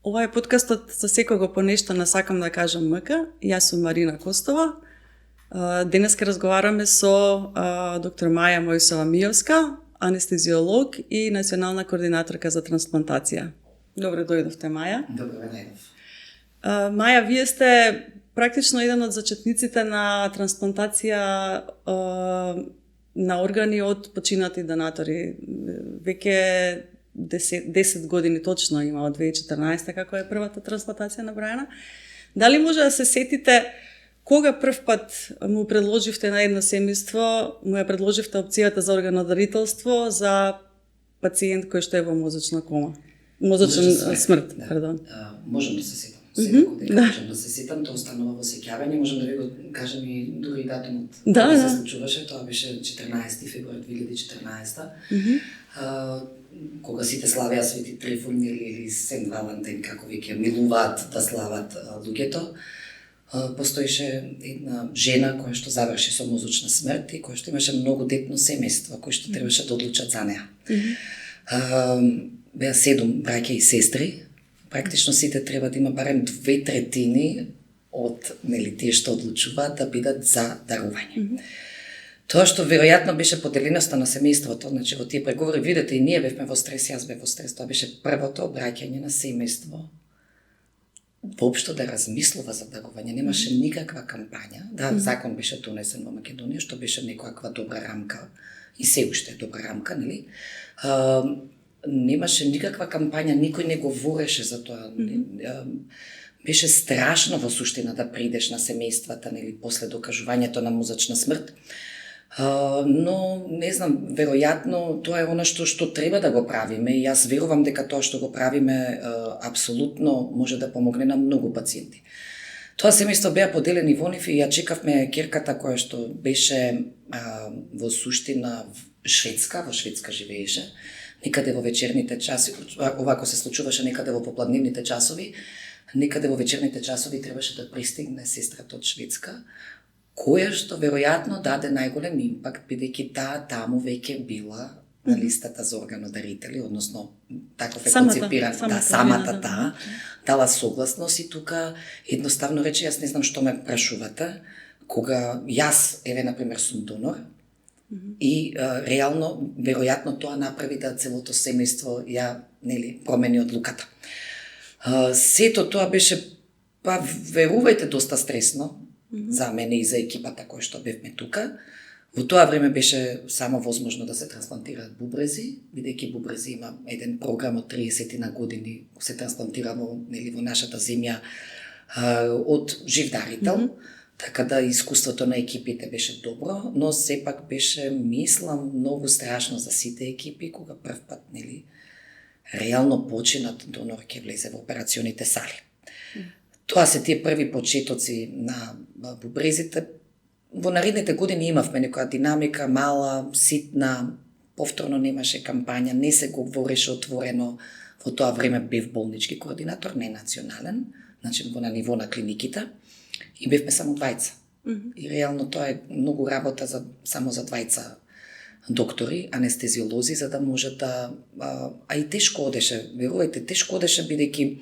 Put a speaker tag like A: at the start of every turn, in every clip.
A: Ова е подкастот за секого по нешто не сакам да кажам МК. Јас сум Марина Костова. Денес ке разговараме со доктор Маја Мојсова-Мијовска, анестезиолог и национална координаторка за трансплантација. Добре дојдовте, Маја.
B: Добре дојдов.
A: Маја, вие сте практично еден од зачетниците на трансплантација на органи од починати донатори. Веќе 10 години точно има, од 2014 како е првата трансплантација направена. Дали може да се сетите кога прв пат му предложивте на едно семејство, му ја предложивте опцијата за органодарителство за пациент кој што е во мозочна кома? Мозочна смрт,
B: да.
A: пардон.
B: Можам да се сетам. Секако дека можам да се сетам, тоа останува во сеќавање, можам да ви го кажам и дури датумот кога се случуваше, тоа беше 14 февруари 2014. Кога сите славеа Свети Трифон или Сент Валентин, како веќе милуваат да слават луѓето, постоеше една жена која што заврши со мозочна смрт и која што имаше многу детно семејство, кој што требаше да одлучат за неа. Беа 7 браќа и сестри. Практично сите треба да има барем 2/3 од тие што одлучуваат да бидат за дарување. Тоа што веројатно беше поделеноста на семејството, значи во тие преговори, видете, и ние бевме во стрес, јас бев во стрес, тоа беше првото обраќање на семејство воопшто да размислува за дарување. Немаше никаква кампања. Да, закон беше донесен во Македонија, што беше некоја добра рамка, и се уште е добра рамка, нели? Немаше никаква кампања, никој не говореше за тоа. Беше страшно во суштина да придеш на семејствата, нели, после докажувањето на мозочна смрт. Но, не знам, веројатно тоа е она што треба да го правиме и јас верувам дека тоа што го правиме апсолутно може да помогне на многу пациенти. Тоа семејство беа поделени во нив и ја чекавме ќерката која што беше во суштина во Шведска живееше, некаде во вечерните часови, овако се случуваше некаде во попладневните часови, некаде во вечерните часови требаше да пристигне сестрата од Шведска, која што веројатно даде најголем импакт, бидејќи таа таму веќе била на листата за органодарители, односно таков е концепиран, самата таа, дала согласност и тука едноставно рече, јас не знам што ме прашувате, кога јас, например, сум донор, и реално, веројатно тоа направи да целото семејство ја, промени одлуката. Сето тоа беше, верувајте, доста стресно за мене и за екипата која што бевме тука. Во тоа време беше само возможно да се трансплантираат бубрези, бидејќи бубрези има еден програм од 30 на години, се трансплантира во нашата земја од жив дарител. Така да искуството на екипите беше добро, но сепак беше, мислам, многу страшно за сите екипи кога прв пат, реално починат донор ќе влезе во операционите сали. Тоа се тие први почетоци на бубрезите. Во наредните години имавме некоја динамика, мала, ситна, повторно немаше кампања, не се говореше отворено. Во тоа време бев болнички координатор, не национален, значи на ниво на клиниките. И бевме само двајца. И реално тоа е многу работа само за двајца доктори, анестезиолози, за да може да... А и тешко одеше, верувајте, тешко одеше, бидејќи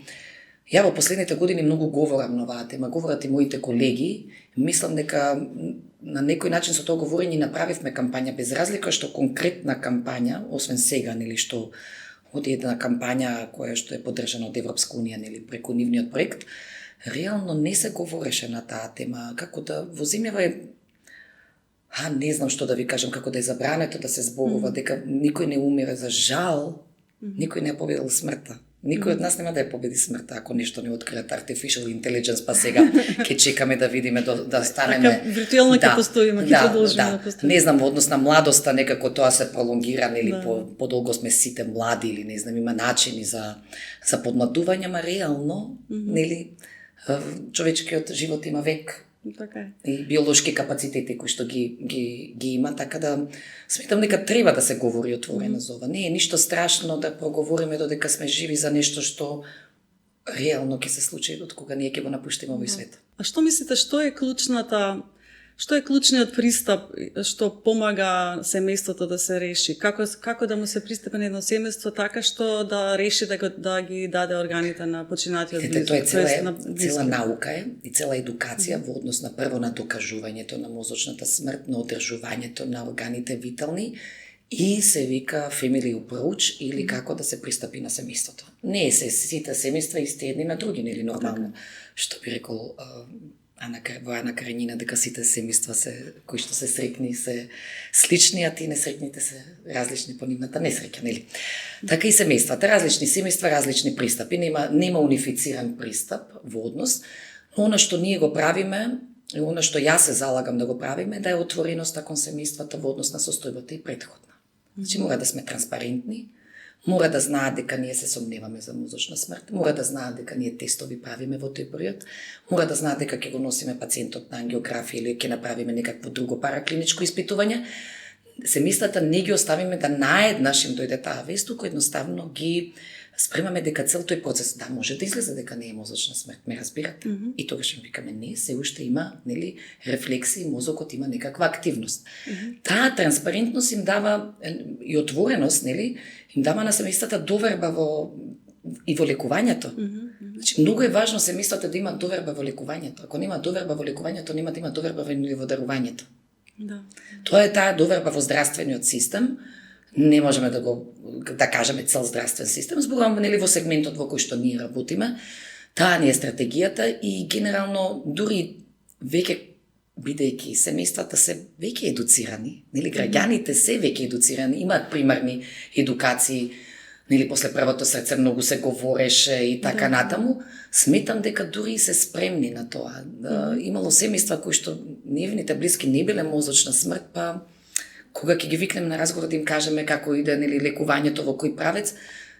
B: ја во последните години многу говорам на оваа тема, говорат и моите колеги. Мислам дека на некој начин со тоа говорење направивме кампања, без разлика што конкретна кампања, освен сега, што оди една кампања која што е поддржана од Европска унија, преку нивниот проект, реално не се говореше на таа тема, како да во земјава е, не знам што да ви кажам, како да е забрането да се зборува, дека никој не умира, за жал, никој не е победил смртта. Никој од нас нема да ја победи смртта, ако нешто не откриат artificial intelligence, па сега ќе чекаме да видиме да станеме...
A: Така, виртуелно ќе постоиме, ќе продолжиме да постоиме.
B: Не знам, во однос на младоста, некако тоа се пролонгира, подолго сме сите млади, или не знам, има начини за подмладување, ма реално, човечкиот живот има век.
A: Така е.
B: И биолошки капацитети кои што ги има, така да сметам дека треба да се говори отворено за ова. Не е ништо страшно да проговориме додека сме живи за нешто што реално ќе се случи од кога ние ќе го напуштиме овој свет.
A: А што мислите, што е клучната Што е клучниот пристап што помага семејството да се реши? Како да му се пристапи на едно семејство така што да реши да ги даде органите на починатиот близок?
B: Тоа е цела наука и цела едукација во однос на прво на докажувањето на мозочната смрт, на одржувањето на органите витални и се вика family approach или како да се пристапи на семејството. Не е сите семејства исти едни на други, нели нормално, што би рекол во Ана Каренина, дека сите семејства кои што се среќни се слични, а ти несреќните се различни по нивната несреќа, нели? Така и семејствата, различни семејства, различни пристапи, нема унифициран пристап во однос, но она што ние го правиме, и она што јас се залагам да го правиме, да е отвореноста кон семејствата во однос на состојбата и претходна. Значи мора да сме транспарентни, мора да знаат дека ние се сомневаме за мозочна смрт, мора да знаат дека ние тестови правиме во тој период, мора да знаат дека ќе го носиме пациентот на ангиографија или ќе направиме некакво друго параклиничко испитување. Семејствата не ги оставиме да наеднаш им дојде таа вест, туку едноставно ги спремаме дека цел тој процес да може да излезе дека не е мозочна смрт, ме разбирате? И тогаш им викаме не, се уште има, нели, рефлексии, мозокот има некаква активност. Таа транспарентност им дава и отвореност, нели, им дава на семејствата доверба во лекувањето. Значи многу е важно семејствата да имаат доверба во лекувањето. Ако нема доверба во лекувањето, нема да има доверба во дарувањето.
A: Да.
B: Тоа е таа доверба во здравствениот систем. Не можеме да кажеме цел здравствен систем, зборувам нели во сегментот во кој што ние работиме. Таа ни е стратегијата и генерално дури веќе бидејќи семејствата се веќе едуцирани, нели граѓаните се веќе едуцирани, имаат примерни едукации, нели после првото срце многу се говореше и така натаму, сметам дека дури се спремни на тоа. Имало семејства кои што нивните блиски не биле мозочна смрт, па кога ќе ги викнем на разговор да им кажеме како иде нели лекувањето во кој правец,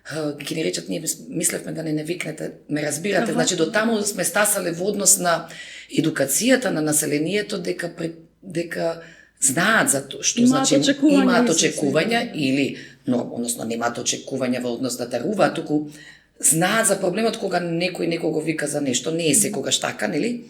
B: ќе ни речат ние мислевме да не викнете, ме разбирате, значи до таму сме стасале во однос на едукацијата на населението дека знаат за тоа што значи имаат очекувања или односно немаат очекувања во однос да даруваат, туку знаат за проблемот кога некој некого вика за нешто, не е секогаш така, нели?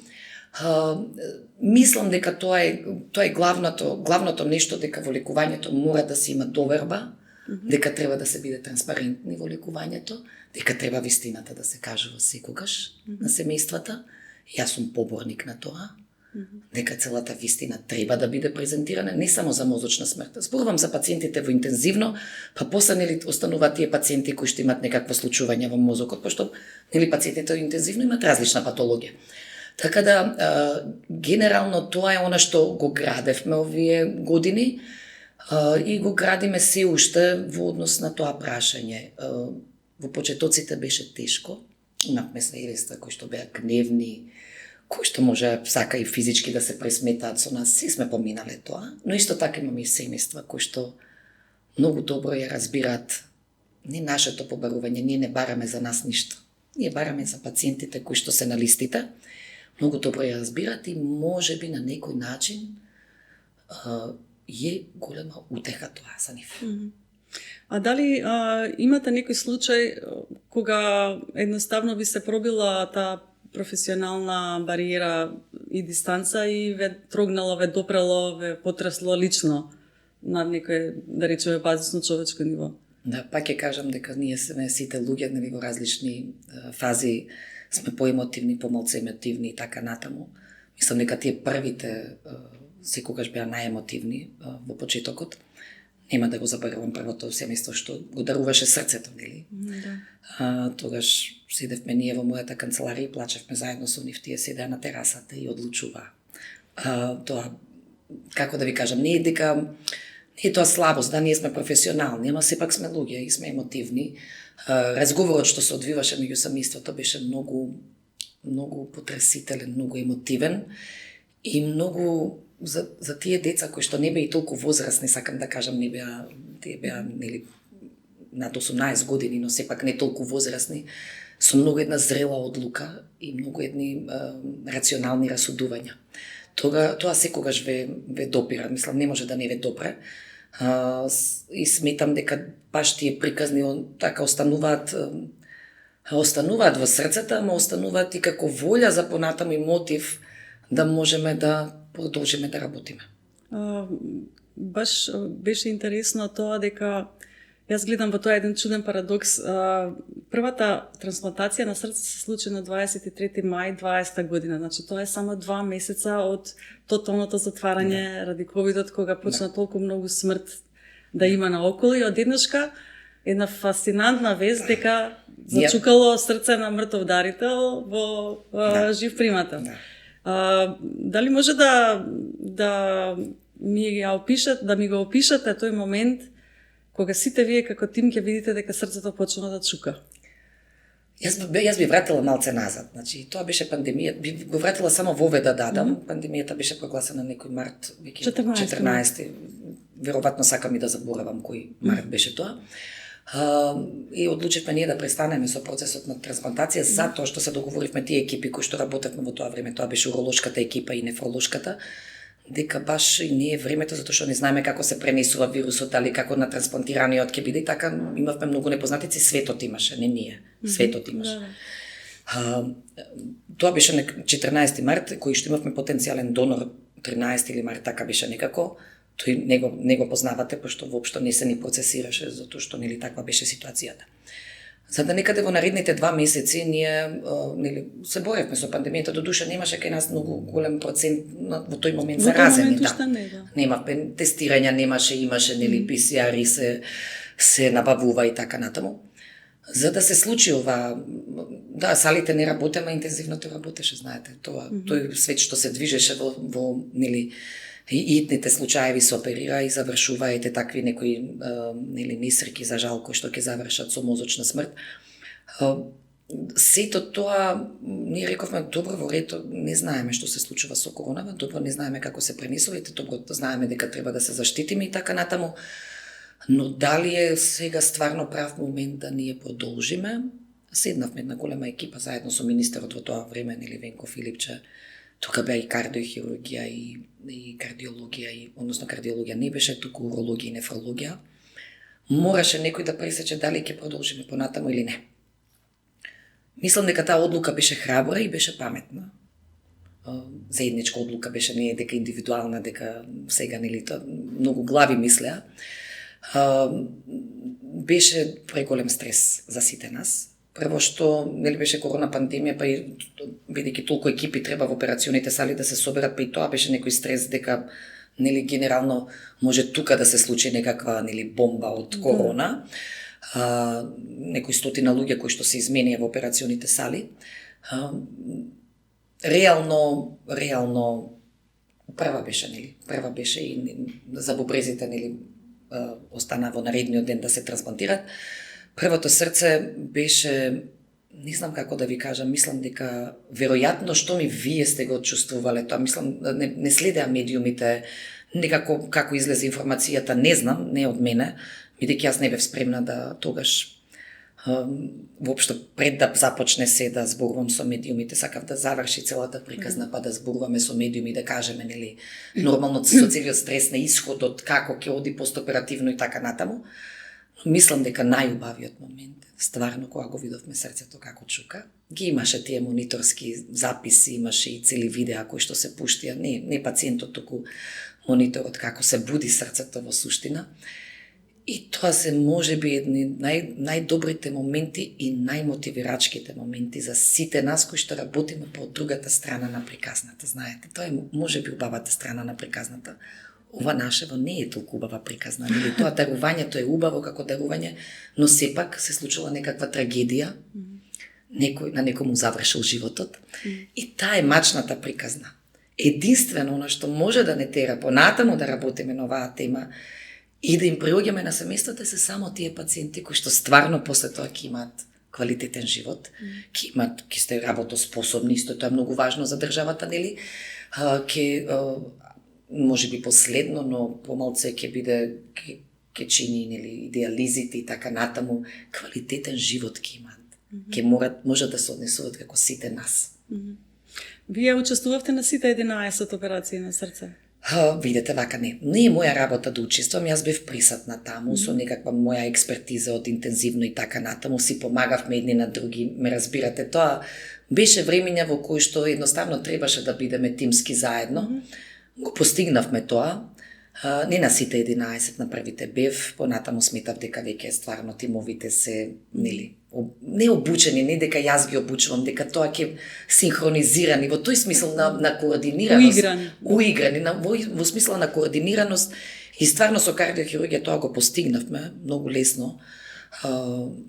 B: Мислам дека тоа е главното нешто, дека во лекувањето мора да се има доверба, дека треба да се биде транспарентни во лекувањето, дека треба вистината да се кажува секогаш на семејствата. Јас сум поборник на тоа, дека целата вистина треба да биде презентирана, не само за мозочна смрт. Зборувам за пациентите во интензивно, па после нели остануваат тие пациенти кои што имаат некакво случување во мозокот, пошто нели пациентите во интензивно имаат различна патологија. Така да, генерално тоа е она што го градевме овие години и го градиме се уште во однос на тоа прашање. Во почетоците беше тешко, имавме семејства кои што беа гневни, кои што може сака и физички да се пресметаат со нас, се сме поминале тоа, но исто така имаме и семејства кои што многу добро ја разбираат не нашето побарување, ние не бараме за нас ништо. Ние бараме за пациентите кои што се на листите, многу добро ја разбират и можеби на некој начин е голема утеха тоа за нив.
A: А дали имате некој случај кога едноставно ви се пробила таа професионална бариера и дистанца и ве трогнало, ве допрело, ве потресло лично на некој, да речеме, базисно човечко ниво?
B: Да, пак ќе кажам дека ние сме сите луѓе, нели, во различни фази сме поемотивни, помалку емотивни и така натаму. Мислам дека тие првите секогаш беа најемотивни во почетокот. Нема да го заборавам првото семејство што го даруваше срцето, нели? Да. Тогаш седевме ние во мојата канцеларија и плачевме заедно со нив, тие седеа на терасата и одлучуваа. Тоа, како да ви кажам, не е тоа слабост, да ние сме професионални, ама сепак сме луѓе и сме емотивни. Разговорот што се одвиваше меѓу семејството беше многу потресителен, многу емотивен и многу за тие деца кои што не беа и толку возрастни, сакам да кажам, тие беа нели над 18 години, но сепак не толку возрастни, со многу една зрела одлука и многу едни рационални расудувања. Тоа секогаш ве допира, мислам, не може да не ве допре. И сметам дека баш тие приказни така остануваат во срцата, ама остануваат и како волја за понатаму и мотив да можеме да продолжиме да работиме.
A: Баш беше интересно тоа дека јас гледам во тоа еден чуден парадокс. Првата трансплантација на срце се случи на 23 мај 20 година. Значи тоа е само 2 месеца од тоталното затварање ради ковидот, кога почна толку многу смрт да има наоколу и одеднашка една фасцинантна вест дека зачукало срце на мртов дарител во жив примател. Дали може да ми го опишете тој момент кога сите вие како тим ќе видите дека срцето почна да чука?
B: Јас би вратила малце назад. Значи, тоа беше пандемија. Би го вратила само во ове да дадам. Пандемијата беше прогласена некој март, веќе 14. Веројатно сакам и да заборавам кој март беше тоа. И одлучивме ние да престанеме со процесот на трансплантација затоа што се договоривме тие екипи кои што работевме во тоа време, тоа беше уролошката екипа и нефролошката, дека баш и не е времето затоа што не знаеме како се пренесува вирусот, дали како на трансплантираниот ќе биде, и така имавме многу непознатици, светот имаше, не ние, светот имаше. Тоа беше 14 март, кој што имавме потенцијален донор 13 или март, така беше некако. Тој не го познавате, пошто воопшто не се ни процесираше, затоа што нели таква беше ситуацијата. За да некаде во наредните 2 месеци ние се боревме со пандемијата, додуша немаше кај нас многу голем процент во тој момент заразени, Немавме тестирања, имаше PCR-и се набавува и така натаму. За да се случи ова, салите не работеме, интензивното работеше, знаете, тој свет што се движеше во и итните случаеви се оперира и завршувајте такви некои несреќи за жал кои што ќе завршат со мозочна смрт. Сето тоа, ние рековме, добро во ред, не знаеме што се случува со коронава, добро не знаеме како се пренесува, добро знаеме дека треба да се заштитиме и така натаму, но дали е сега стварно прав момент да ние продолжиме? Седнавме една голема екипа заедно со министерот во тоа време, Венко Филипче. Тука беа и кардиохирургија и кардиологија, односно кардиологија не беше, туку урологија и нефрологија. Мораше некој да пресече дали ќе продолжиме понатаму или не. Мислам дека таа одлука беше храбра и беше паметна. Заедничка одлука беше, не е дека индивидуална, дека сега тоа многу глави мислеа. Беше преголем стрес за сите нас. Прво што беше корона пандемија, па и бидејќи толку екипи треба во операционите сали да се соберат, па и тоа беше некој стрес дека генерално може тука да се случи некаква бомба од корона. Некои стотина луѓе кои што се изменија во операционите сали. Реално прва беше и за бубрезите остана во наредниот ден да се трансплантират. Првото срце беше, не знам како да ви кажам, мислам дека веројатно што ми вие сте го чувствувале тоа, мислам не следеа медиумите, некако како излезе информацијата, не знам, не од мене, бидејќи јас не бев спремна да тогаш воопшто пред да започне се да зборувам со медиумите, сакав да заврши целата приказна, па да зборуваме со медиуми, да кажеме нормално со целиот стрес на исходот, како ќе оди постоперативно и така натаму. Мислам дека најубавиот момент, стварно, кога го видовме срцето како чука, ги имаше тие мониторски записи, имаше и цели видеа кои што се пуштија, не пациентот, туку мониторот како се буди срцето во суштина. И тоа се можеби едни најдобрите моменти и најмотивирачките моменти за сите нас кои што работиме по другата страна на приказната, знаете. Тоа е можеби убавата страна на приказната. Ова нашево не е толку убава приказна. Тоа дарувањето е убаво како дарување, но сепак се случила некаква трагедија, на некому завршил животот, и таа е мачната приказна. Единствено она што може да не тера понатаму да работиме на оваа тема и да им приоѓаме на семејствата се само тие пациенти кои што стварно после тоа ќе имаат квалитетен живот, ќе сте работоспособни, исто тоа е многу важно за државата, може би последно, но помалце ќе биде, ќе чини идеализите и така натаму, квалитетен живот ќе имаат. Може да се однесуваат како сите нас.
A: Вие учествувавте на сите 11 операции на срце?
B: Видете, вака не е моја работа да учествувам, јас бев присатна таму со некаква моја експертиза од интензивно и така натаму, си помагавме едни на други, ме разбирате, тоа беше времења во кои што едноставно требаше да бидеме тимски заедно. го постигнавме тоа. Не на сите 11 на првите бев, понатаму сметав дека веќе стварно тимовите се, нели, не обучени, не дека јас ги обучувам, дека тоа ќе синхронизирани, во тој смисол на координираност. Уиграни, во смисла на координираност и стварно со кардиохирургија тоа го постигнавме многу лесно.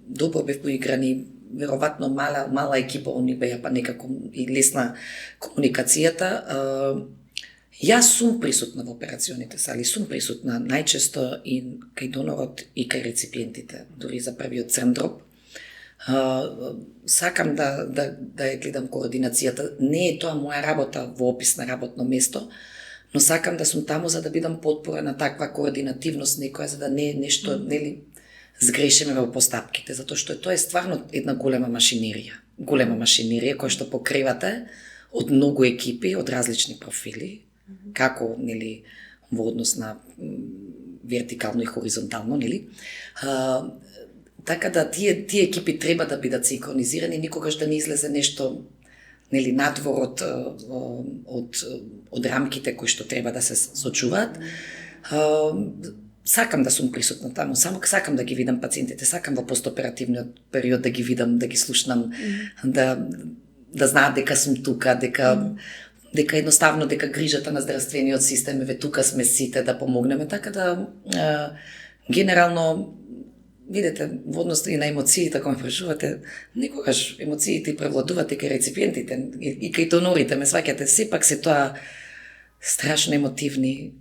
B: Добро бев поиграни, веројатно мала екипа, они беа па некако и лесна комуникацијата. Јас сум присутна во операционите сали, сум присутна најчесто и кај донорот и кај реципиентите, дури за првиот црн дроб. Сакам да ја гледам координацијата. Не е тоа моја работа во опис на работно место, но сакам да сум таму за да бидам потпора на таква координативност некоја, за да не е нешто, нели, сгрешиме во постапките, затоа што тоа е стварно една голема машинерија. Голема машинерија која што покривате од многу екипи, од различни профили, како, нели, во однос на вертикално и хоризонтално, нели? Така да тие екипи треба да бидат синхронизирани, никогаш да не излезе нешто, нели, надвор од рамките кои што треба да се сочуваат. Сакам да сум присутна таму, само сакам да ги видам пациентите, сакам во постоперативниот период да ги видам, да ги слушнам, да знаат дека сум тука, дека едноставно дека грижата на здравствениот систем е тука сме сите да помогнеме, така да генерално видите во однос и на емоциите, кога ме прашувате, некогаш емоциите превладуваат и кај реципиентите и кај донорите, ме сваќате, сепак се тоа страшно емотивни.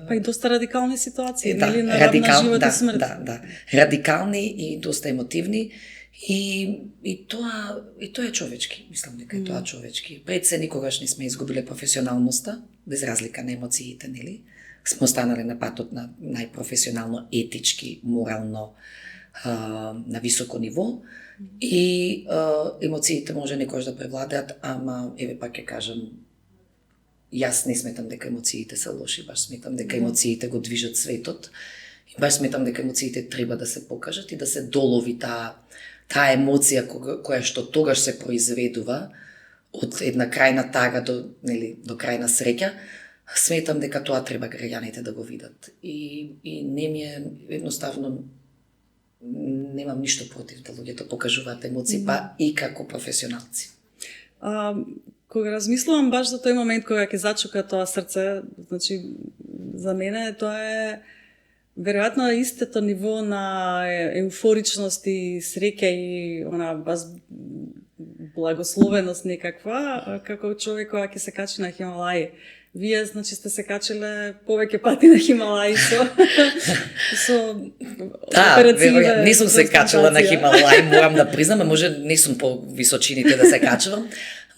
A: Па и доста радикални ситуации, нели, на живот и смрт.
B: Да. Радикални и доста емотивни. И тоа е човечки, мислам дека е тоа човечки. Пред се никогаш не сме изгубиле професионалноста, без разлика на емоциите, нели? Сме останали на патот на најпрофесионално, етички, морално, на високо ниво. И емоциите може некојаш да превладеат, ама еве пак ќе кажам, јас не сметам дека емоциите се лоши, баш сметам дека емоциите го движат светот. И баш сметам дека емоциите треба да се покажат и да се долови таа емоција која што тогаш се произведува од една крајна тага до крајна среќа. Сметам дека тоа треба граѓаните да го видат. И не ми е едноставно, немам ништо против да луѓето покажуваат емоции, па и како професионалци.
A: Кога размислувам баш за тој момент кога ќе зачука тоа срце, значи за мене тоа е веројатно истото ниво на еуфоричност и среќа и она баш благословеност некаква, како човек кога ќе се качи на Хималаи. Вие, значи, сте се качиле повеќе пати на Хималаи со
B: операциите. Не сум се качила на Хималаи, морам да признам, може не сум по височините да се качувам.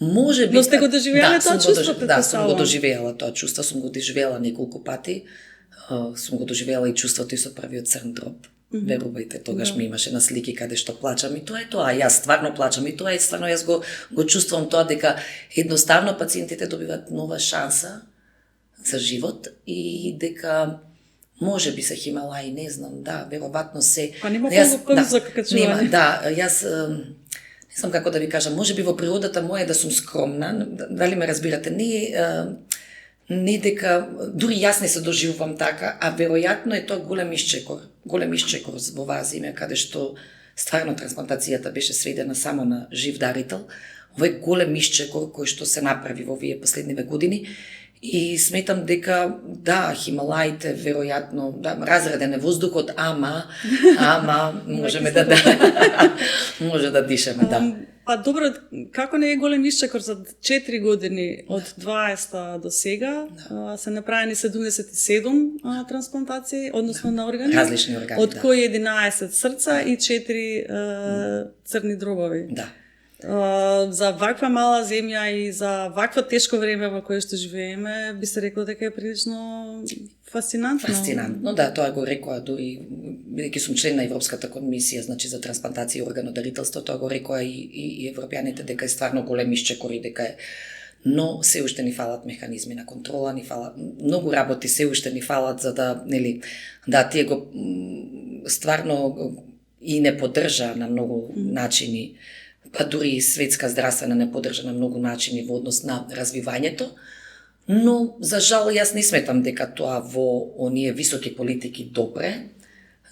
B: Може би.
A: Но сте го доживеале тоа чувство?
B: Да, сум го доживеала тоа чувство, сум го доживеала неколку пати. Сум го доживеала и чувството и со првиот црн дроб. Верувајте, тогаш ми имаше на слики каде што плачам и тоа е тоа. Јас стварно плачам и тоа е стварно, јас го чувствувам тоа дека едноставно пациентите добиваат нова шанса за живот и дека може би се Хималаи, не знам, да, веројатно се.
A: Па нема по-високо качување.
B: Да, јас не знам како да ви кажам, може би во природата моја да сум скромна, дали ме разбирате, не дека, дури јас не се доживувам така, а веројатно е тоа голем исчекор во оваа земја, каде што стварно трансплантацијата беше сведена само на жив дарител. Овој голем исчекор кој што се направи во овие последниве години и сметам дека, да, Хималаите веројатно, да, разреден е воздухот, ама можеме може да дишеме, да.
A: Па добро, како не е голем исчекор за 4 години од 20 до сега, се направени 77 трансплантации, односно на органи.
B: Различни органи,
A: од кои 11 срца и 4 црни дробови.
B: Да.
A: За ваква мала земја и за вакво тешко време во кое што живееме, би се рекло дека е прилично фасцинантно.
B: Фасцинантно, да, тоа го рекоа дури, бидејќи сум член на Европската комисија, значи за трансплантација и органодарителство, тоа го рекоа и европјаните дека е стварно голем исчекор и дека е, но се уште ни фалат механизми на контрола, ни фалат многу работи, се уште ни фалат за да, нели, да тие го стварно и не поддржа на многу начини, па дури и светска здравствена не поддржа на многу начини во однос на развивањето, Но, за жал, јас не сметам дека тоа во оние високи политики добре,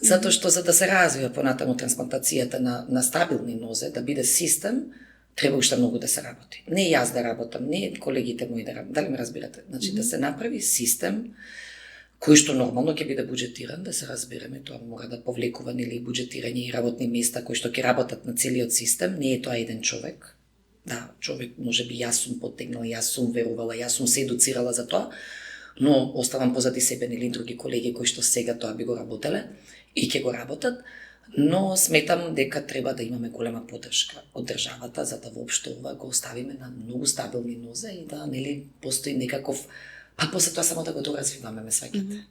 B: затоа што за да се развива понатаму трансплантацијата на стабилни нозе, да биде систем, треба уште многу да се работи. Не јас да работам, не колегите мои да работам, дали ме разбирате? Значи да се направи систем кој што нормално ќе биде буџетиран, да се разбереме, тоа мора да повлекува нели буџетирање и работни места кои што ќе работат на целиот систем, не е тоа еден човек. Да, човек може би јас сум поттегнала, јас сум верувала, јас сум се едуцирала за тоа, но оставам позади себе нели други колеги кои што сега тоа би го работеле и ќе го работат, но сметам дека треба да имаме голема поддршка од државата за да воопшто ова го оставиме на многу стабилни нозе и да нели постои некаков, па после тоа само да го доразвиваме, ме сваќате.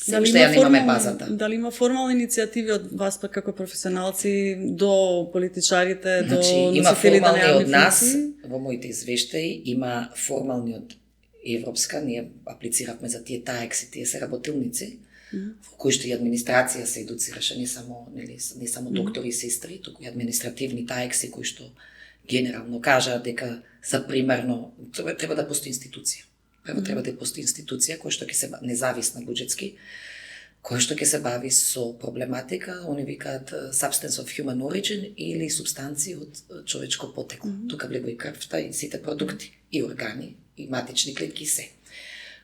B: Дали што ја немаме базата.
A: Дали има формални иницијативи од вас пак како професионалци до политичарите,
B: значи,
A: до
B: има
A: носителите на
B: формални
A: јавни
B: од нас
A: функции?
B: во моите извештаи, има формални од европска, ние аплициравме за тие таекси, тие се работилници, во кои што и администрација се едуцираше, не само доктори и сестри, туку и административни таекси кои што генерално кажаат дека за примерно треба да постои институција. Треба да постои институција која што ќе се независна буџетски, која што ќе се бави со проблематика, они викаат substance of human origin или субстанции од човечко потекло. Тука влегува и крвта и сите продукти, и органи, и матични клетки и се.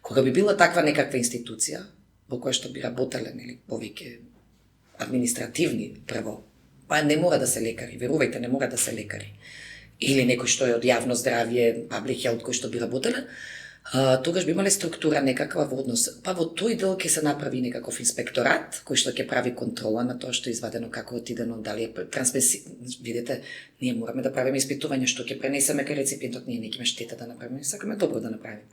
B: Кога би била таква некаква институција во која што би работеле нели повеќе административни прво, па не мора да се лекари, верувајте, не мора да се лекари. Или некој што е од јавно здравје, public health кој што би работеле, тогаш би имале структура некаква во однос. Па во тој дел ќе се направи некаков инспекторат кој што ќе прави контрола на тоа што е извадено, како е отидено, дали е видите, ние мораме да правиме испитување што ќе пренесеме кај реципиентот, ние не ќе штета да направиме, сакаме добро да направиме.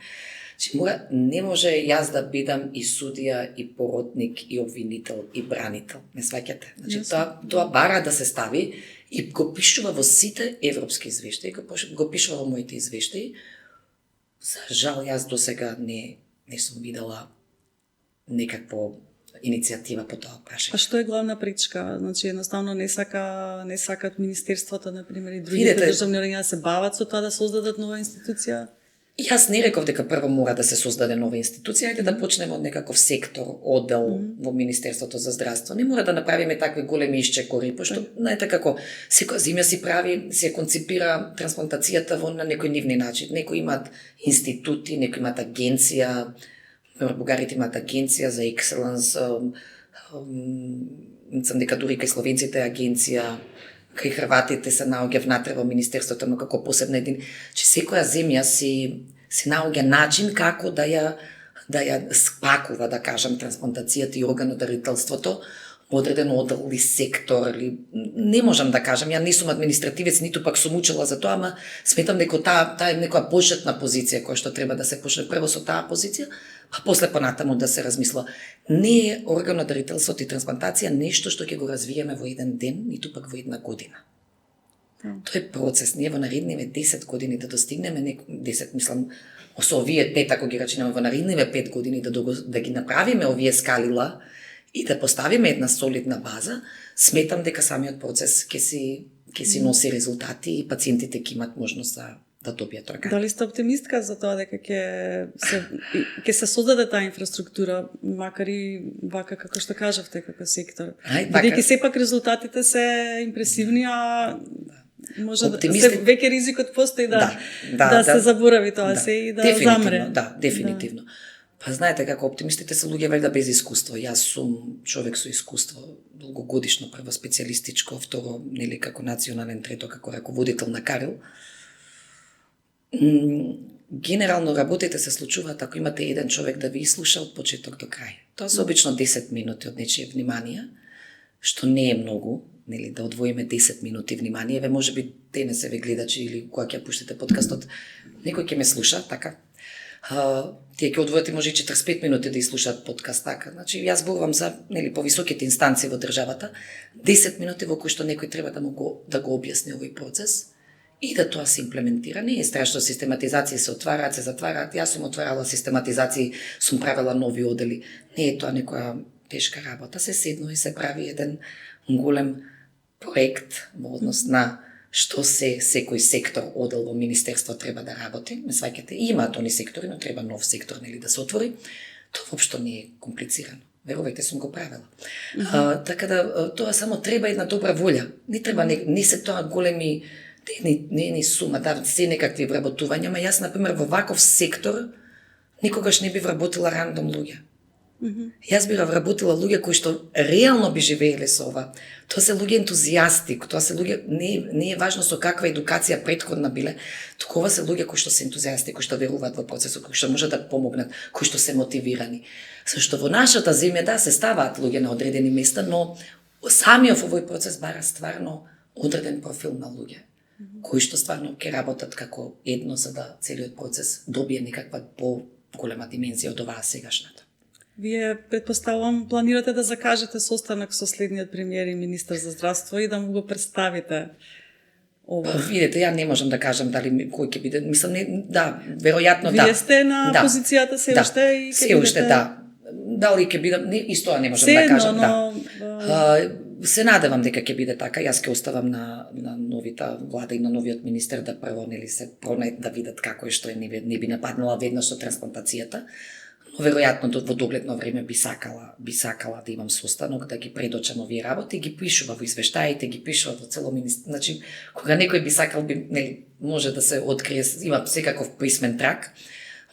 B: Значи, не може јас да бидам и судија, и поротник, и обвинител, и бранител. Не сваќате? Значи, тоа бара да се стави и го пишува во сите европски извештаи, го пишува во моите извештаи. За жал, јас до сега не сум видела некаква иницијатива по тоа прашање.
A: А што е главна пречка? Значи, едноставно не сакат министерствата, например, и другите државни органи да се бават со тоа да создадат нова институција?
B: Јас не реков дека прво мора да се создаде нова институција, ајде да почнеме од некаков сектор, оддел во Министерството за здравство. Не мора да направиме такви големи исчекори, пошто знаете како секоја земја си прави, се концепира трансплантацијата на некој нивни начин. Некои имаат институти, некои имаат агенција, бугарите имаат агенција за екселенс, мислам дека дури кај словенците агенција, кај хрватите се наоѓа внатре во Министерството, но како посебна един, че секоја земја си наоѓа начин како да ја спакува, да кажам, трансплантацијата и органодарителството, одреден оддел или сектор, или не можам да кажам, ја не сум административец, ниту пак сум учела за тоа, ама сметам дека таа е некоја почетна позиција која што треба да се почне прво со таа позиција, а после понатаму да се размисла. Не е органодарителството и трансплантација нешто што ќе го развиеме во еден ден, ниту пак во една година. Тоа е процес. Ние во наредниве 10 години да достигнеме 10, мислам, со овие 5, ако ги рачинаме во наредниве 5 години да ги направиме овие скалила и да поставиме една солидна база, сметам дека самиот процес ќе си носи резултати и пациентите ќе имат можност да добијат органи.
A: Дали сте оптимистка за тоа дека ќе се создаде таа инфраструктура, макар и вака како што кажавте како сектор? Бидејќи сепак резултатите се импресивни, а може да веќе ризикот постои да се заборави тоа се и да замре.
B: Да, дефинитивно. Па знаете како оптимистите се луѓе велда без искуство. Јас сум човек со искуство, долгогодишно, прво специјалистичко, второ нели како национален, трето како раководител на Карел. Генерално работите се случуваат ако имате еден човек да ви слуша од почеток до крај. Тоа се обично 10 минути од нечие внимание, што не е многу, нели да одвоиме 10 минути внимание. Ве можеби денесеве гледачи или кога ќе пуштите подкастот, некој ќе ме слуша, така. Тие ќе одвојат и може 45 минути да изслушаат подкаст, така. Значи јас зборувам за нели повисоките инстанции во државата, 10 минути во кои што некој треба да го објасни овој процес и да тоа се имплементира. Не е страшно, систематизации се отвараат, се затвараат. Јас сум отварала систематизации, сум правила нови одели. Не е тоа некоја тешка работа. Се седно и се прави еден голем проект во однос на што секој сектор одел во министерство треба да работи. Ме сваќате, имаат они сектори, но треба нов сектор нели да се отвори. Тоа воопшто не е комплицирано. Верувајте, сум го правила. Така да тоа само треба една добра волја. Не треба не се тоа големи не сума, да се некакви вработувања, ама јас на пример во ваков сектор никогаш не би вработила рандом луѓе. Јас би вработила луѓе кои што реално би живееле со ова. Тоа се луѓе ентузијасти, тоа се луѓе не е важно со каква едукација претходна биле, туку ова се луѓе кои што се ентузијасти, кои што веруваат во процесот, кои што можат да помогнат, кои што се мотивирани. Зашто во нашата земја да се ставаат луѓе на одредени места, но самиот овој процес бара стварно одреден профил на луѓе кои што стварно ќе работат како едно за да целиот процес добие некаква по-голема димензија од оваа сегашната.
A: Вие, предпоставувам, планирате да закажете состанок со следниот премиер и министар за здравство и да му го представите ова.
B: Видете, ја не можам да кажам дали кој ќе биде, мислам да, веројатно да.
A: Вие сте на позицијата се уште и ќе
B: се уште да. Дали ќе биде, исто ја не можам да кажам, да. Се надевам дека ќе биде така. Јас ќе оставам на новата влада и на новиот министер да прво нели се да видат како е што не би нападнала веднаш со трансплантацијата. Но веројатно во догледно време би сакала да имам состанок, да ги предочам овие работи, ги пишува во извештаите, ги пишува во цело министерство. Значи, кога некој би сакал нели може да се открие, има секаков писмен трак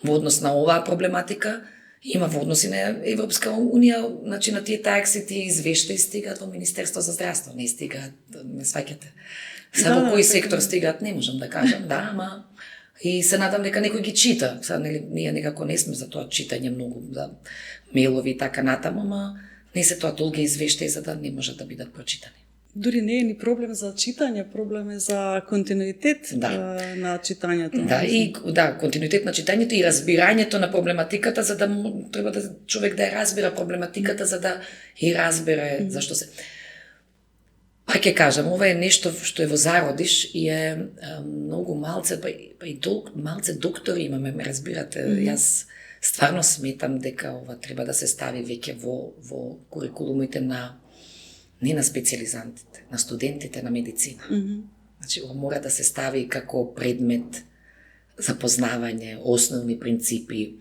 B: во однос на оваа проблематика. Има во односи на Европска унија, значи на тие такси, тие извештаи стигаат во Министерство за здравство, не стигаат, ме сваќате. Само кој сектор стигаат, не можам да кажам, да, ама и се надам дека некој ги чита. Сега нели ние некако не сме за тоа читање многу, за мейлови и така натаму, ама не се тоа долги извештаи за да не можат да бидат прочитани.
A: Дури не е ни проблем за читање, проблем е за континуитет на читањето.
B: Да, континуитет на читањето и разбирањето на проблематиката, за да треба да човек да ја разбира проблематиката, за да и разбере зашто се. Па ќе кажам, ова е нешто што е во зародиш и е многу малце, па и малце доктори имаме, ме разбирате. Јас стварно сметам дека ова треба да се стави веќе во курикулумите не на специјализантите, на студентите на медицина. Значи, ова мора да се стави како предмет за познавање, основни принципи,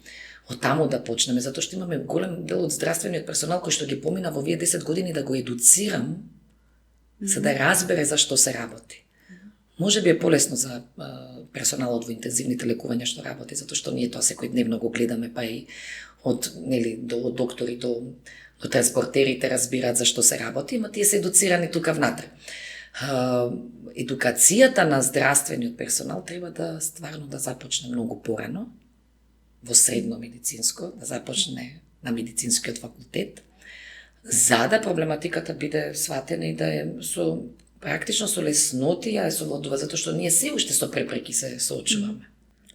B: од таму да почнеме, затоа што имаме голем дел од здравствениот персонал кој што ги помина во овие 10 години да го едуцирам, за да разбере за што се работи. Може би е полесно за персоналот во интензивните лекувања што работи, затоа што ние тоа секојдневно го гледаме, па и од доктори до транспортерите разбираат за што се работи, ама тие се едуцирани тука внатре. Едукацијата на здравствениот персонал треба да стварно да започне многу порано, во средно медицинско, да започне на медицинскиот факултет, за да проблематиката биде сватена и да е практично со лесноти ја се овладува, затоа што ние се уште со препреки се соочуваме.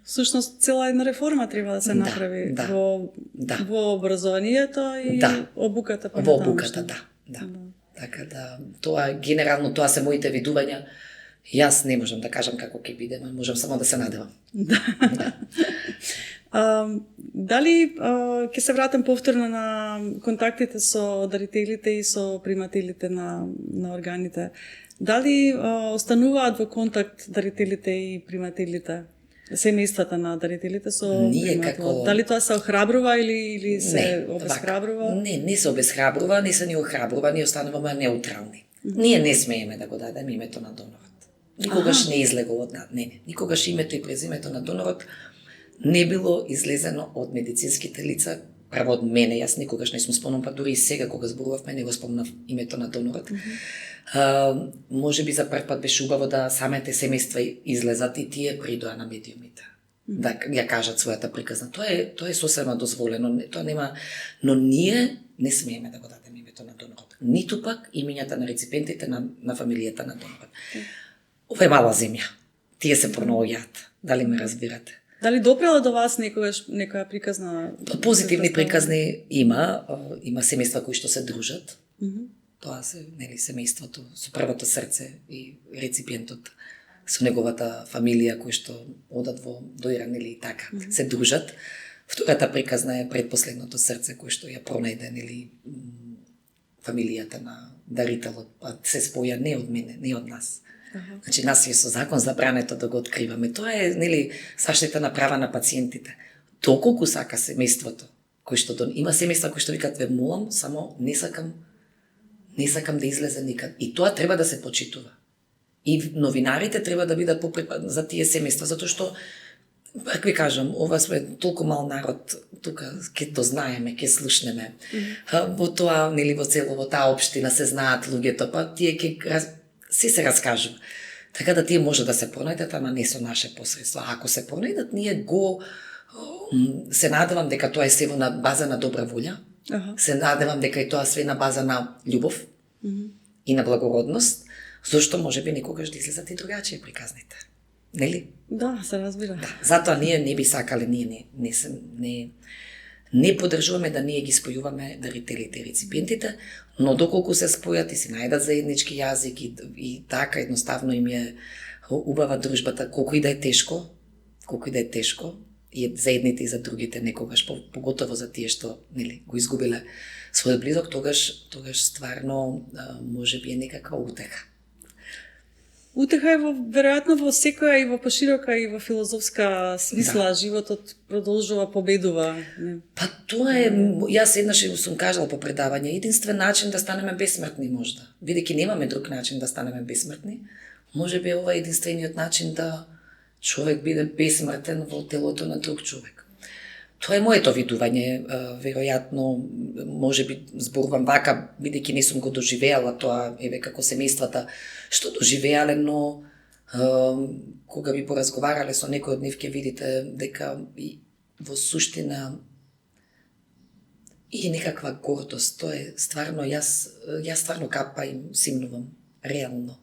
A: Всушност, цела една реформа треба да се направи во образованието и обуката па
B: во обуката, да. Така да, тоа генерално тоа се моите видувања. Јас не можам да кажам како ќе биде, можам само да се надевам.
A: Дали ќе се вратам повторно на контактите со дарителите и со примателите на органите? Дали остануваат во контакт дарителите и примателите? Семејствата на дарителите со примателот? Дали тоа се охрабрува или се обесхрабрува? Не се обесхрабрува, не се ни охрабрува, ние остануваме неутрални. Ние не смееме да го дадеме името на донорот. Никогаш не излегол од нас. Не, никогаш името и презимето на донорот не било излезено од медицинските лица, право од мене. Јас никогаш не сум спомнам, па дури и сега кога зборувавме не го спомнав името на донорот. Може би за прв пат беше убаво да самите семејства излезат и тие придоа на медиумите. Да ја кажат својата приказна. Тоа е сосема дозволено, тоа нема, но ние не смееме да го дадеме името на донорот. Ниту пак имињата на реципиентите на фамилијата на донорот. Ова е мала земја. Тие се пронаоѓаат. Дали ме разбирате? Дали допрела до вас некоја приказна?
B: Позитивни приказни има семејства кои што се дружат. Тоа се семејството со првото срце и реципиентот со неговата фамилија кои што одат во доиран или така се дружат. Втората приказна е предпоследното срце кој што ја пронајде фамилијата на дарителот, па се споја не од мене, не од нас. Значи, нас е со закон забрането да го откриваме. Тоа е, нели, заштита на права на пациентите. Доколку сака семејството, кој што има семејства кои што викат ве молам, само не сакам да излезе никад. И тоа треба да се почитува. И новинарите треба да бидат за тие семејства, затоа што, как ви кажам, ова сме толку мал народ, тука ќе то знаеме, ќе слушнеме. Во тоа, нели, во цело, во таа општина се знаат луѓето, па тие се раскажува. Така да тие може да се пронајдат, ама не со наше посредство. Ако се пронајдат, ние се надевам дека тоа е се на база на добра волја. Се надевам дека и тоа све на база на љубов и на благородност, зашто може би некогаш да излезат и другачи приказните. Нели?
A: Да, се разбира.
B: Да. Затоа ние не би сакале, ние не поддржуваме да ние ги спојуваме дарителите и реципиентите, но доколку се спојат и си најдат заеднички јазик и така едноставно им е убава дружбата, колку и да е тешко, и за едните и за другите некогаш, поготово за тие што, нели, го изгубиле својот близок, тогаш стварно може би е некаква утеха.
A: Утеха е веројатно во секоја и во поширока и во филозофска смисла, животот продолжува, победува.
B: Па тоа е, јас еднаш сум кажала по предавање, единствен начин да станеме бесмртни можда. Бидејќи немаме друг начин да станеме бесмртни, може би ова е единствениот начин да човек биде бесмртен во телото на друг човек. Тоа е моето видување, веројатно, може би зборувам вака, бидејќи не сум го доживеала тоа, еве како семејствата што доживеале, но кога би поразговарале со некој од нив ќе видите дека и во суштина и некаква гордост, тоа е стварно, јас стварно капа им симнувам, реално.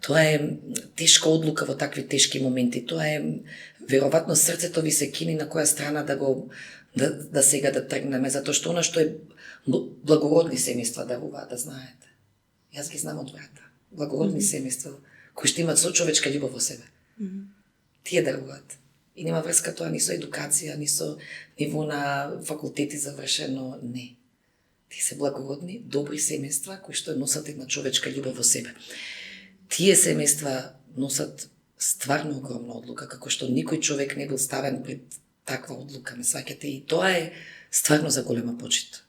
B: Тоа е тешка одлука во такви тешки моменти. Тоа е веројатно срцето ви се кини на која страна да сега да тргнеме, затоа што она што е благородни семејства даруваат, да знаете. Јас ги знам од врата. Благородни семејства кои што имаат сочовечка љубов во себе. Тие даруваат. И нема врска тоа ни со едукација, ни со ниво на факултети завршено, не. Тие се благородни, добри семејства кои што носат една човечка љубов во себе. Тие семејства носат стварно огромна одлука, како што никој човек не бил ставен пред таква одлука, ме сваќате, и тоа е стварно за голема почит.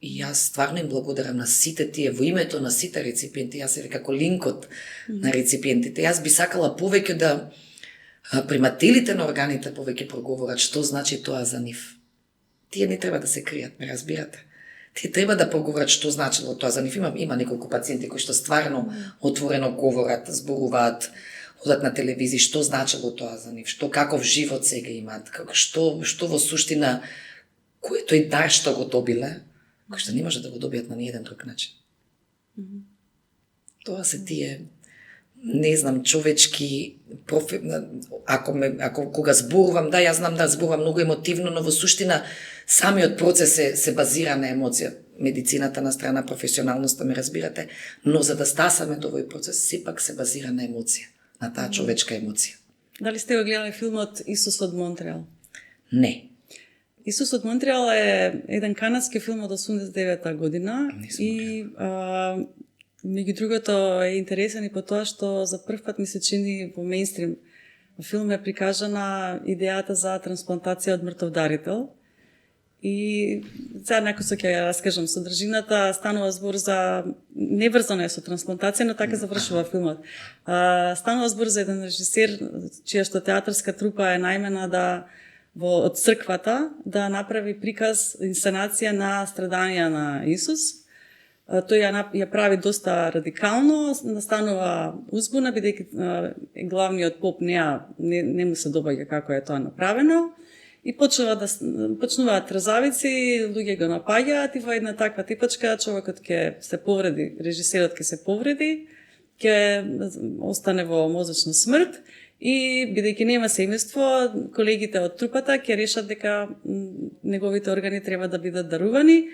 B: И јас стварно им благодарам на сите тие, во името на сите реципиенти, јас се како линкот на реципиентите. Јас би сакала повеќе да примателите на органите повеќе проговорат што значи тоа за нив. Тие не треба да се кријат, ме разбирате. Тие треба да проговорат што значило тоа за нив. Има неколку пациенти кои што стварно отворено говорат, зборуваат, одат на телевизија, што значило тоа за нив, што каков живот сега имаат, што во суштина, кој тој дар што го добиле, кој што не може да го добијат на ниеден друг начин. Тоа се тие, не знам, човечки ако кога зборувам, да, јас знам да зборувам многу емотивно, но во суштина самиот процес се базира на емоција. Медицината на страна, професионалноста, ме разбирате, но за да стасаме до овој процес, сепак се базира на емоција, на таа човечка емоција.
A: Дали сте го гледали филмот Исус од Монтреал?
B: Не.
A: Исус од Монтреал е еден канадски филм од 89-та година и меѓу другото е интересен и по тоа што за прв пат ми се чини во мејнстрим во филм е прикажана идејата за трансплантација од мртов дарител. И сега некој ќе ја раскажам содржината, станува збор за неврзано е со трансплантација, но така завршува филмот. Станува збор за еден режисер чија што театарска трупа е најмена од црквата да направи приказ, инсценација на страданија на Исус. Тој ја прави доста радикално, настанува узбуна, бидејќи главниот поп не му се добаѓа како е тоа направено. И почнуваат трзавици, луѓе го напаѓаат и во една таква типачка човекот ќе се повреди, режисерот ќе се повреди, ќе остане во мозочна смрт и бидејќи нема семејство, колегите од трупата ќе решат дека неговите органи треба да бидат дарувани.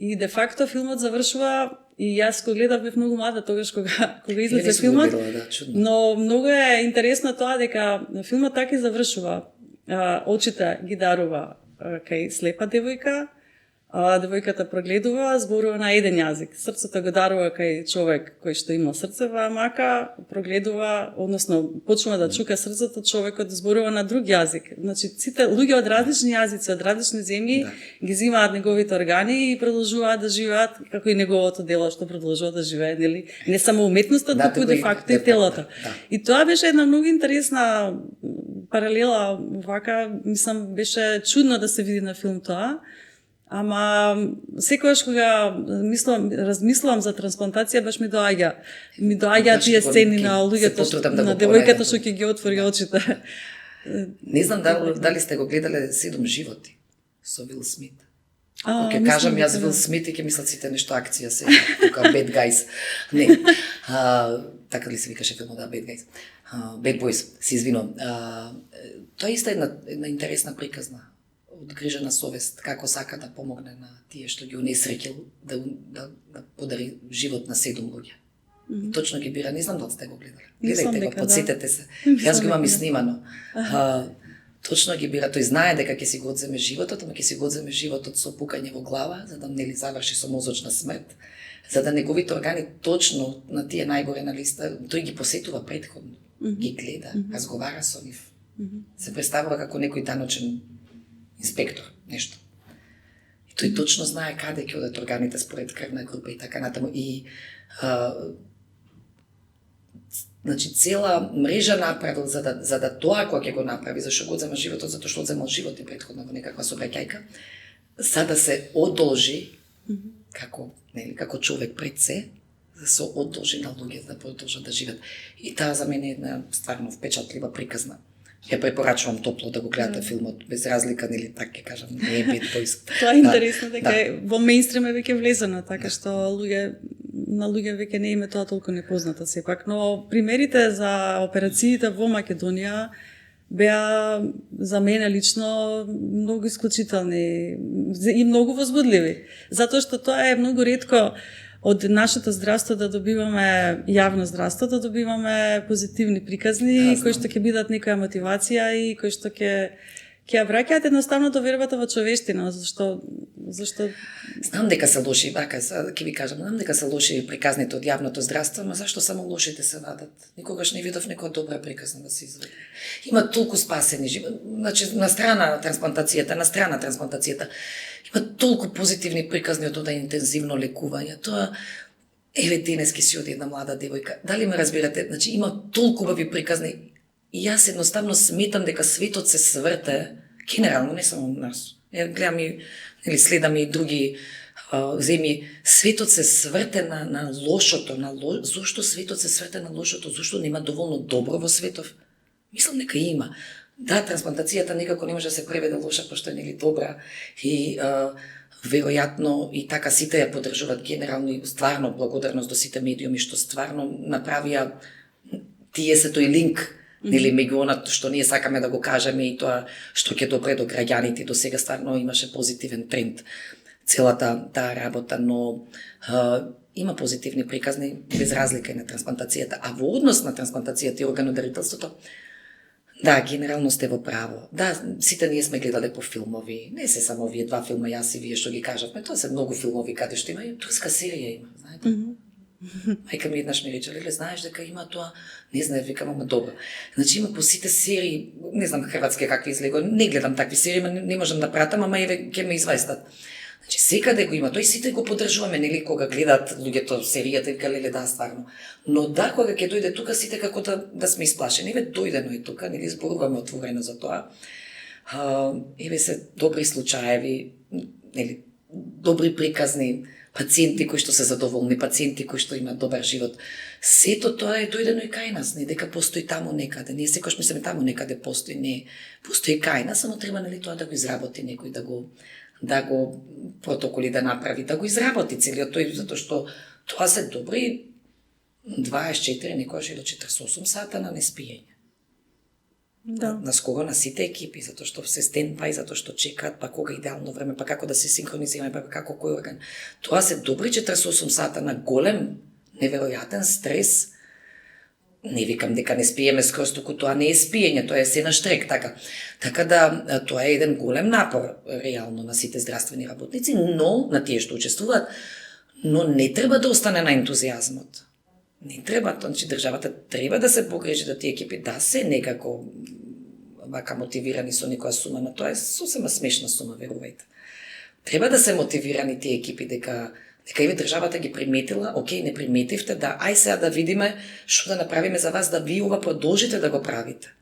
A: И де факто филмот завршува и јас го гледав бев многу млада тогаш кога излезе филмот. Но многу е интересно тоа дека филмот така и завршува. Очите ги дарува кај слепа девојка, девојката прогледува, зборува на еден јазик. Срцето го дарува кај човек кој што има срце во мака, прогледува, односно почнува да чука срцето, човекот зборува на друг јазик. Значи сите луѓе од различни јазици, од различни земји ги земаат неговите органи и продолжуваат да живеат како и неговото дело што продолжува да живее, нели? Не само уметноста, туку де факто и телото. И тоа беше една многу интересна паралела, вака, мислам, беше чудно да се види на филм тоа. Ама секогаш кога размислувам за трансплантација, баш ми доаѓа тие сцени на луѓето, на девојката што ќе ги отвори очите.
B: Не знам дали сте го гледале 7 животи со Вил Смит. Ќе кажам јас Вил Смит и ќе мислат сите нешто акција се, тука Bad Guys. Не. Така ли се викаше филмот, да, Bad Guys. Bad Boys, се извинувам. Тоа е иста една интересна приказна. Одгрижена совест, како сака да помогне на тие што ги унесреќил да подари живот на 7 луѓе. Точно ги бира, не знам дали сте го гледале. Гледајте го, подсетете се. Јас го имам и снимано. Точно ги бира, тој знае дека ќе си го одземе животот, ама ќе си го одземе животот со пукање во глава, за да нели заврши со мозочна смрт, за да неговите органи точно на тие најгоре на листа, тој ги посетува претходно, ги гледа, разговара со нив. Се представува како некој даночен инспектор, нешто. И тој точно знае каде ќе одат органите според крвна група и така натаму. И значи цела мрежа направил за да тоа кога ќе го направи, зашто го одзема животот, затоа што одземал живот и претходно во некаква сообраќајка, за да се одолжи како човек пред се, да се одолжи на луѓе да продолжат да живеат. И таа за мене е една стварно впечатлива приказна. Ја препорачувам топло да го гледате филмот, без разлика, нели така ќе кажам, не е Bad Boys.
A: Тоа е интересно, дека во мејнстрим е веќе влезено, така што на луѓе веќе не им е тоа толку непознато сепак, но примерите за операциите во Македонија беа за мене лично многу исклучителни и многу возбудливи, затоа што тоа е многу ретко од нашето здравство да добиваме јавно здравство, да добиваме позитивни приказни кои што ќе бидат некоја мотивација и кои што ќе ја враќаат едноставно до вербата во човештина, зашто
B: знам дека се лоши, вака ќе ви кажам, знам дека се лоши приказните од јавното здравство, но зашто само лошите се вадат? Никогаш не видов некоја добра приказна да се изведе. Има толку спасени животи, значи на страна трансплантацијата, има толку позитивни приказни од тоа интензивно лекување. Тоа еве денески си оди една млада девојка. Дали ме разбирате? Значи има толку убави приказни и јас едноставно сметам дека светот се сврте, генерално не само нас. Гледам и следам и други земји, светот се сврте на лошото, зошто светот се сврте на лошото? Зошто нема доволно добро во светов? Мислам дека има. Да, трансплантацијата никако не може да се преведе лоша, пошто е нели добра и веројатно и така сите ја поддржуваат генерално и стварно благодарност до сите медиуми што стварно направија тие се тој линк нели меѓу она што ние сакаме да го кажеме и тоа што ќе допре до граѓаните. До сега стварно имаше позитивен тренд целата таа работа, но има позитивни приказни без разлика и на трансплантацијата. А во однос на трансплантацијата и органодарителството, да, генерално сте во право. Да, сите ние сме гледале по филмови. Не се само овие 2 филма, јас и вие што ги кажавме. Тоа се многу филмови каде што има и турска серија има, знаете. Мајка ми еднаш ми рече, леле, знаеш дека има тоа? Не знае, викам, ама добро. Значи има по сите серии, не знам хрватски какви излего, не гледам такви серии, не можам да пратам, ама еве ќе ме известат. Значи секаде го има, тој сите го поддржуваме, нели, кога гледаат луѓето серијата и леле, да, стварно. Но да, кога ќе дојде тука, сите како да сме исплашени, еве дојдено е тука, нели, зборуваме отворено за тоа. Еве се добри случаеви, нели, добри приказни, пациенти кои што се задоволни, пациенти кои што имаат добар живот. Сето тоа е дојдено и кај нас, не дека постои таму некаде. Ние секогаш мислиме таму некаде постои, не. Постои кај нас, само треба нели тоа да го изработи некој, да го протоколи да направи, да го изработи целиот тој, затоа што тоа се добри 24, некогаш и до 48 сата на неспиење.
A: Да.
B: Наскоро на сите екипи, затоа што се стендбај, затоа што чекаат, па кога идеално време, па како да се синхронизираме, па како кој орган. Тоа се добри 48 сата на голем, неверојатен стрес. Не викам дека не спиеме скроз, туку тоа не е спиење, тоа е се на штрек, така. Така да тоа е еден голем напор реално на сите здравствени работници, но на тие што учествуваат, но не треба да остане на ентузијазмот. Не треба, значи државата треба да се погрижи да тие екипи да се некако вака мотивирани со некоја сума, но тоа е сосема смешна сума, верувајте. Треба да се мотивирани тие екипи дека еве државата ги приметила, окей, не приметивте, да ај сега да видиме што да направиме за вас, да ви ова продолжите да го правите.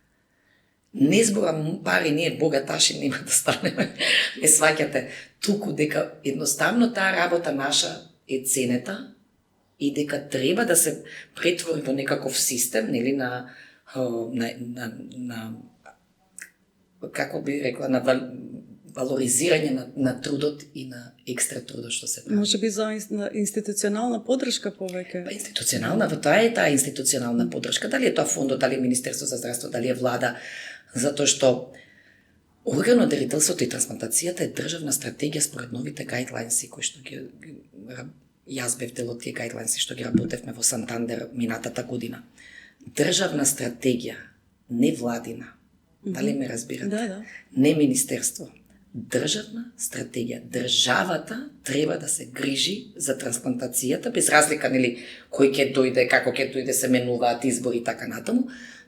B: Не зборам пари, ние богаташи нема да станеме, ме сваќате, туку дека едноставно таа работа наша е ценета и дека треба да се претвори во некаков систем, нели, на како би рекла, на валоризирање на трудот и на екстра трудот што се прави.
A: Може би за институционална поддршка повеќе.
B: Па институционална, тоа е таа институционална поддршка, дали е тоа фондот, дали е Министерство за здравство, дали е влада, затоа што органодарителството и трансплантацијата е државна стратегија според новите гайдлайнси кои што ги јас бев дел од тие гайдлайнси што ги работевме во Сантандер минатата година. Државна стратегија, не владина. Дали ме разбирате?
A: Да.
B: Не министерство. Државна стратегија. Државата треба да се грижи за трансплантацијата, без разлика, нели, кој ќе дојде, како ќе дојде, се менуваат избори и така натаму.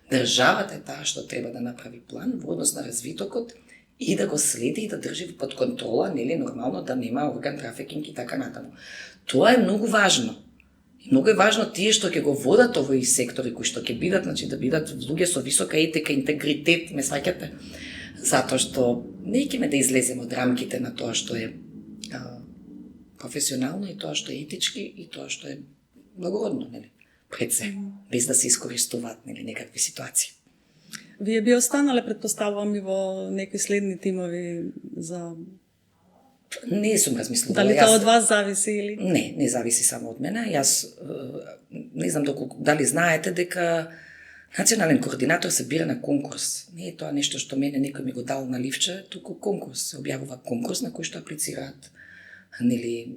B: Државата е таа што треба да направи план во однос на развитокот и да го следи и да држи под контрола, нели, нормално да нема орган трафикинг и така натаму. Тоа е многу важно. И многу е важно тие што ќе го водат овој сектори, кои што ќе бидат, значи да бидат луѓе со висока етика, интегритет, ме сваќате? Затоа што не ќе да излеземе од рамките на тоа што е професионално и тоа што е етички и тоа што е благородно, нели? Пред се, без да се искористуваат, нели, некакви ситуации.
A: Вие би останале, предпоставувам, и во некои следни тимови за...
B: Не сум размислувала.
A: Дали тоа од вас зависи или?
B: Не зависи само од мене. Јас не знам дали знаете дека национален координатор се бира на конкурс. Не е тоа нешто што мене некој ми го дал на ливче, туку конкурс. Се објавува конкурс на кој што аплицираат, нели,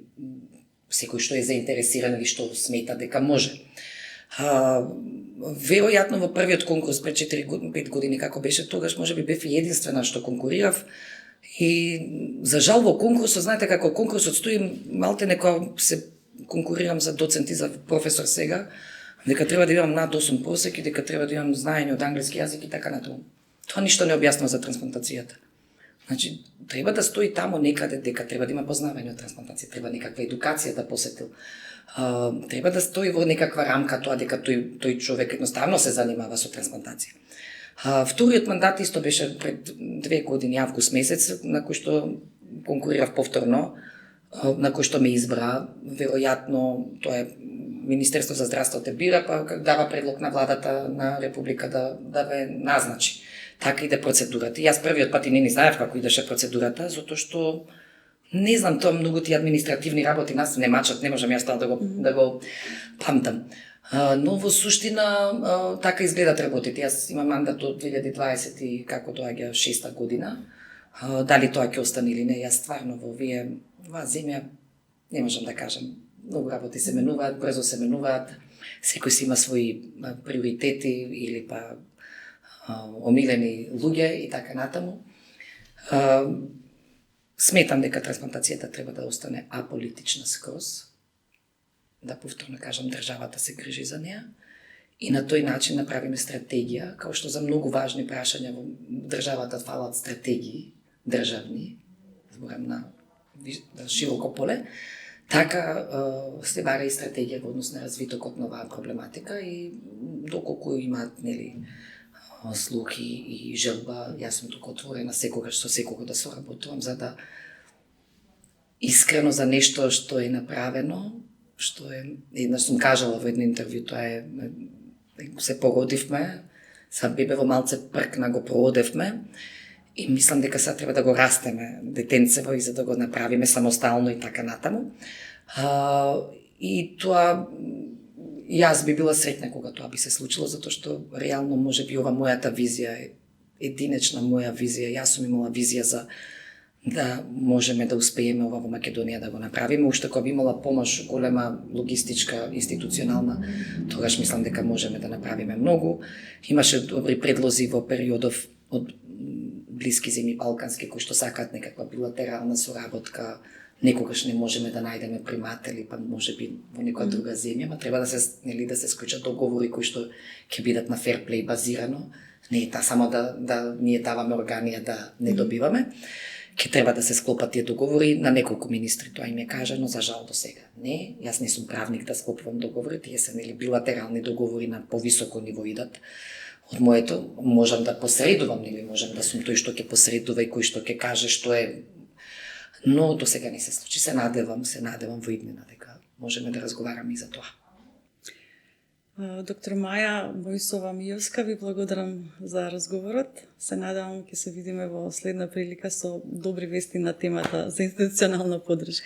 B: секој што е заинтересиран или што смета дека може. Веројатно во првиот конкурс пред 4-5 години како беше тогаш, можеби бев и единствена што конкурирав. И за жал во конкурсот, знаете како конкурсот стои малте некоја се конкурирам за доцент и за професор сега, дека треба да имам над 8 просек и дека треба да имам знаење од англиски јазик и така натаму. Тоа ништо не објаснува за трансплантацијата. Значи, треба да стои таму некаде дека треба да има познавање од трансплантација, треба некаква едукација да посетил. Треба да стои во некаква рамка тоа дека тој човек едноставно се занимава со трансплантација. Вториот мандат исто беше пред 2 години, август месец, на кој што конкурирав повторно, на кој што ме избра. Веројатно тоа е Министерство за здравство те бира, па дава предлог на владата на Република да ве назначи. Така иде процедурата. Јас првиот пат и не знаев како идеше процедурата, затоа што не знам, тоа многу тие административни работи нас не мачат, не можам јас тоа да го памтам. Но во суштина така изгледат работите. Јас имам мандат од 2020 и како доаѓа 6-та година. Дали тоа ќе остане или не, јас стварно во оваа земја не можам да кажам. Многу работи се менуваат, брзо се менуваат. Секој си има своји приоритети или па омилени луѓе и така натаму. Сметам дека трансплантацијата треба да остане аполитична скроз. Да повторно кажам, државата се грижи за неа и на тој начин направиме стратегија, као што за многу важни прашања во државата фалат стратегии државни, зборам на широко поле, така се вара и стратегија во однос на развитокот на оваа проблематика и доколку имаат, нели, слухи и желба, јас сум тука отворена секогаш со секого да соработувам за да искрено за нешто што е направено, што е, еднаш сум кажала во едно интервју, тоа е, се породивме, са бебево малце пркна го проодевме и мислам дека сега треба да го растеме детенцево и за да го направиме самостално и така натаму. И тоа, јас би била среќна кога тоа би се случило, затоа што реално може би ова мојата визија е единечна моја визија. Јас сум имала визија за да можеме да успееме ова во Македонија да го направиме. Уште кога би имала помош голема логистичка, институционална, тогаш мислам дека можеме да направиме многу. Имаше добри предлози во периодов од блиски земји балкански кои што сакаат некаква билатерална соработка. Некогаш не можеме да најдеме приматели, па можеби во некоја друга земја, ма треба да се да се склучат договори кои што ќе бидат на fair play базирано. Не е само да ние даваме органија да не добиваме. Ќе треба да се склопат тие договори на неколку министри, тоа им е кажано, за жал до сега. Не, јас не сум правник да склопувам договори, тие се билатерални договори на повисоко ниво идат. Од моето можам да посредувам, можам да сум тој што ќе посредува и кој што ќе каже што е, но до сега не се случи. Се надевам во иднина дека можеме да разговараме и за тоа.
A: Доктор Маја Мојсова Мијовска, ви благодарам за разговорот. Се надевам ќе се видиме во следна прилика со добри вести на темата за институционална поддршка.